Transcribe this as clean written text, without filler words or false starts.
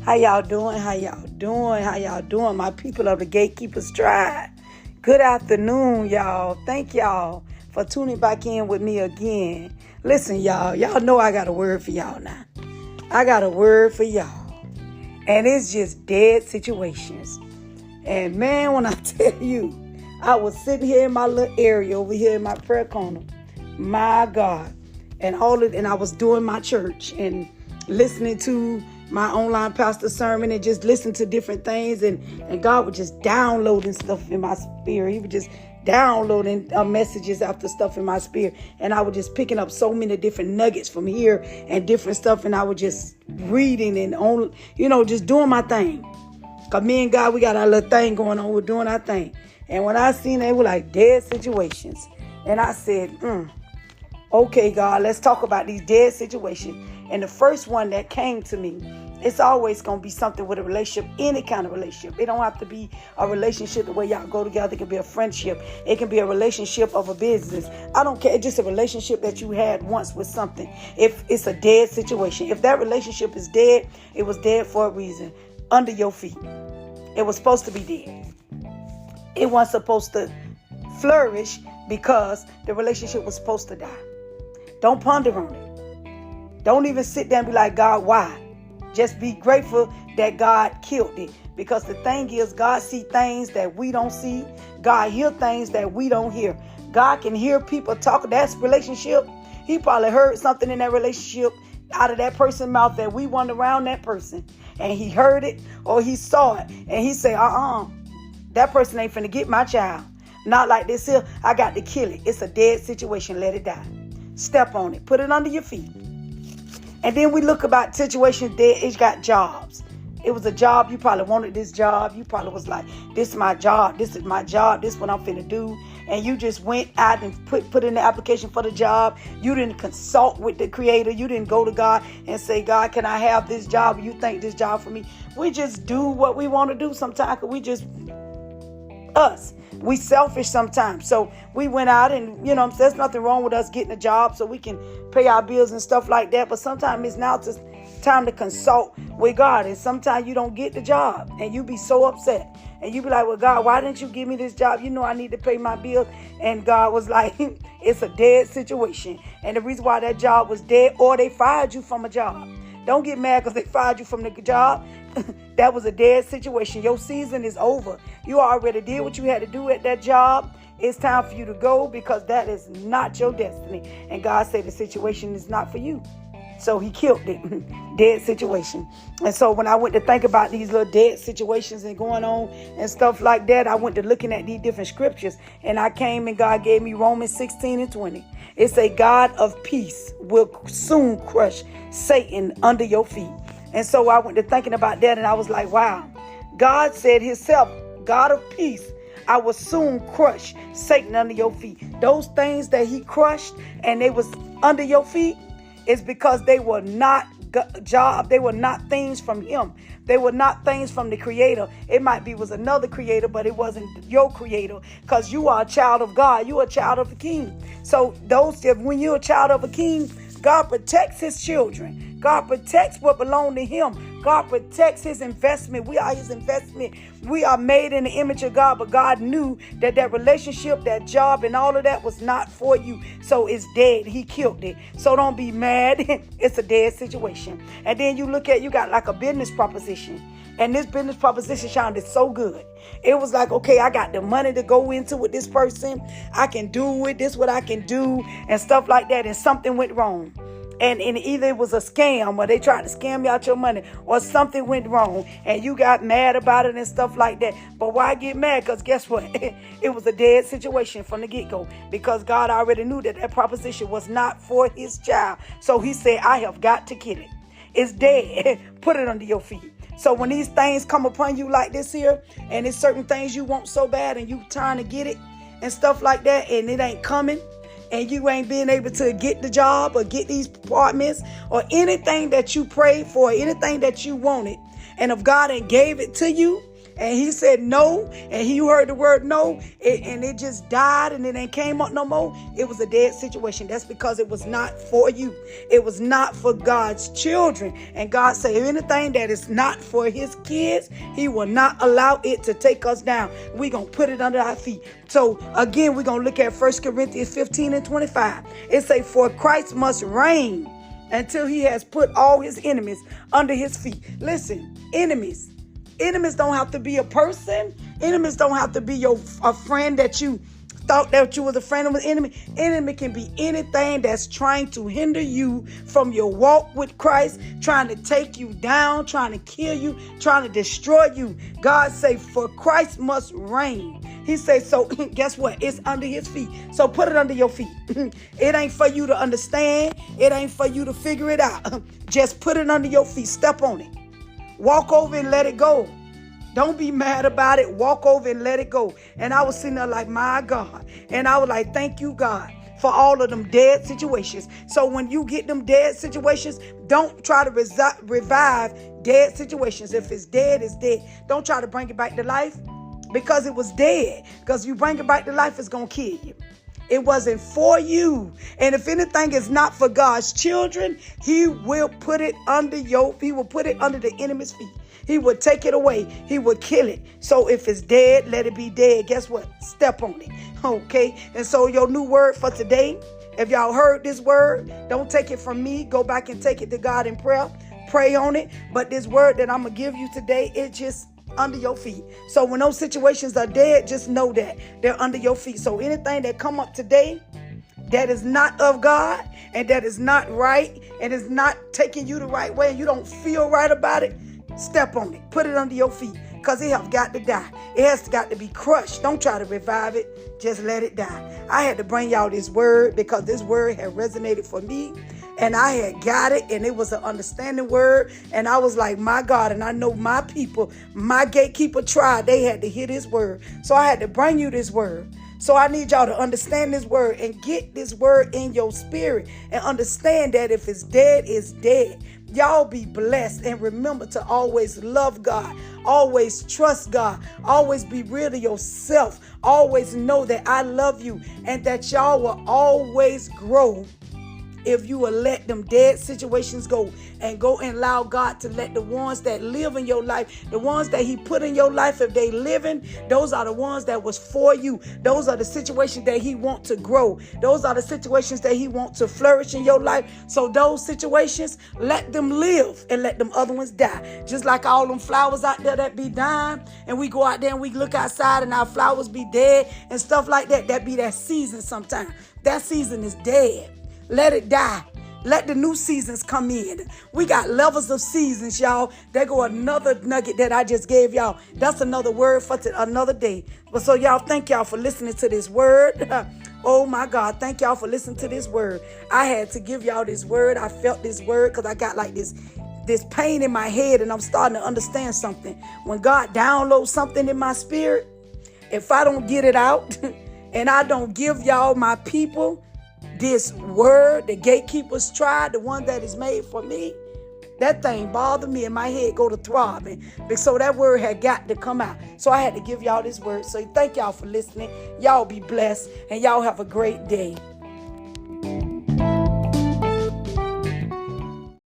How y'all doing? How y'all doing? How y'all doing? My people of the Gatekeepers Tribe. Good afternoon, y'all. Thank y'all for tuning back in with me again. Listen, y'all. Y'all know I got a word for y'all now. I got a word for y'all. And it's just dead situations. And man, when I tell you, I was sitting here in my little area over here in my prayer corner. My God. And I was doing my church and listening to my online pastor sermon and just listening to different things. And God was just downloading stuff in my spirit. He was just downloading messages after stuff in my spirit. And I was just picking up so many different nuggets from here and different stuff. And I was just reading and just doing my thing. Because me and God, we got our little thing going on. We're doing our thing. And when I seen they were like dead situations. And I said, okay, God, let's talk about these dead situations. And the first one that came to me, it's always going to be something with a relationship, any kind of relationship. It don't have to be a relationship the way y'all go together. It can be a friendship. It can be a relationship of a business. I don't care. It's just a relationship that you had once with something. If it's a dead situation, if that relationship is dead, it was dead for a reason. Under your feet. It was supposed to be dead. It wasn't supposed to flourish because the relationship was supposed to die. Don't ponder on it. Don't even sit there and be like, God, why? Just be grateful that God killed it. Because the thing is, God see things that we don't see. God hear things that we don't hear. God can hear people talk. That's relationship. He probably heard something in that relationship out of that person's mouth that we want around that person. And he heard it or he saw it. And he say, that person ain't finna get my child. Not like this here. I got to kill it. It's a dead situation. Let it die. Step on it. Put it under your feet. And then we look about situations dead. It's got jobs. It was a job. You probably wanted this job. You probably was like, this is my job. This is my job. This is what I'm finna do. And you just went out and put in the application for the job. You didn't consult with the creator. You didn't go to God and say, God, can I have this job? You think this job for me? We just do what we want to do sometimes. We just us. We selfish sometimes. So we went out and, there's nothing wrong with us getting a job so we can pay our bills and stuff like that. But sometimes it's now just time to consult with God. And sometimes you don't get the job and you be so upset. And you be like, well, God, why didn't you give me this job? You know I need to pay my bills. And God was like, it's a dead situation. And the reason why that job was dead, or they fired you from a job. Don't get mad because they fired you from the job. That was a dead situation. Your season is over. You already did what you had to do at that job. It's time for you to go because that is not your destiny. And God said the situation is not for you. So he killed it. Dead situation. And so when I went to think about these little dead situations and going on and stuff like that, I went to looking at these different scriptures. And I came and God gave me Romans 16:20. It say God of peace will soon crush Satan under your feet. And so I went to thinking about that and I was like, wow. God said himself, God of peace, I will soon crush Satan under your feet. Those things that he crushed and they was under your feet is because they were not they were not things from him. They were not things from the creator. It might be was another creator, but it wasn't your creator because you are a child of God. You are a child of a king. So when you're a child of a king, God protects his children. God protects what belongs to him. God protects his investment. We are his investment. We are made in the image of God, but God knew that relationship, that job, and all of that was not for you. So it's dead. He killed it. So don't be mad. It's a dead situation. And then you got like a business proposition. And this business proposition sounded so good. It was like, okay, I got the money to go into with this person. I can do it. This is what I can do and stuff like that. And something went wrong. And either it was a scam or they tried to scam you out your money or something went wrong and you got mad about it and stuff like that. But why get mad? Because guess what? It was a dead situation from the get-go because God already knew that proposition was not for his child. So he said, I have got to kill it. It's dead. Put it under your feet. So when these things come upon you like this here and it's certain things you want so bad and you trying to get it and stuff like that and it ain't coming, and you ain't being able to get the job or get these apartments or anything that you prayed for, anything that you wanted, and if God ain't gave it to you, And he said no, and he heard the word no, and it just died, and it ain't came up no more. It was a dead situation. That's because it was not for you. It was not for God's children. And God said, anything that is not for his kids, he will not allow it to take us down. We're going to put it under our feet. So again, we're going to look at 1 Corinthians 15 and 25. It says, for Christ must reign until he has put all his enemies under his feet. Listen, enemies. Enemies don't have to be a person. Enemies don't have to be a friend that you thought that you was a friend of an enemy. Enemy can be anything that's trying to hinder you from your walk with Christ, trying to take you down, trying to kill you, trying to destroy you. God say, for Christ must reign. He says, so guess what? It's under his feet. So put it under your feet. It ain't for you to understand. It ain't for you to figure it out. Just put it under your feet. Step on it. Walk over and let it go. Don't be mad about it. Walk over and let it go. And I was sitting there like, my God. And I was like, thank you, God, for all of them dead situations. So when you get them dead situations, don't try to revive dead situations. If it's dead, it's dead. Don't try to bring it back to life because it was dead. Because you bring it back to life, it's going to kill you. It wasn't for you. And if anything is not for God's children, he will put it under the enemy's feet. He will take it away. He will kill it. So if it's dead, let it be dead. Guess what? Step on it. Okay. And so your new word for today, if y'all heard this word, don't take it from me. Go back and take it to God in prayer. Pray on it. But this word that I'm going to give you today, it just under your feet. So when those situations are dead, just know that they're under your feet. So anything that come up today that is not of God and that is not right and is not taking you the right way and you don't feel right about it, step on it. Put it under your feet because it has got to die. It has got to be crushed. Don't try to revive it. Just let it die. I had to bring y'all this word because this word had resonated for me. And I had got it, and it was an understanding word. And I was like, my God, and I know my people, my gatekeeper tribe, they had to hear this word. So I had to bring you this word. So I need y'all to understand this word and get this word in your spirit and understand that if it's dead, it's dead. Y'all be blessed and remember to always love God, always trust God, always be real to yourself, always know that I love you and that y'all will always grow if you will let them dead situations go and allow God to let the ones that live in your life, the ones that he put in your life, if they living, those are the ones that was for you. Those are the situations that he want to grow. Those are the situations that he want to flourish in your life. So those situations, let them live and let them other ones die. Just like all them flowers out there that be dying and we go out there and we look outside and our flowers be dead and stuff like that. That be that season sometime. That season is dead. Let it die. Let the new seasons come in. We got levels of seasons, y'all. There go another nugget that I just gave y'all. That's another word for another day. But so y'all, thank y'all for listening to this word. Oh my God, thank y'all for listening to this word. I had to give y'all this word. I felt this word because I got like this pain in my head and I'm starting to understand something. When God downloads something in my spirit, if I don't get it out and I don't give y'all, my people, this word, the gatekeepers tried, the one that is made for me, that thing bothered me and my head go to throbbing. So that word had got to come out. So I had to give y'all this word. So thank y'all for listening. Y'all be blessed and y'all have a great day.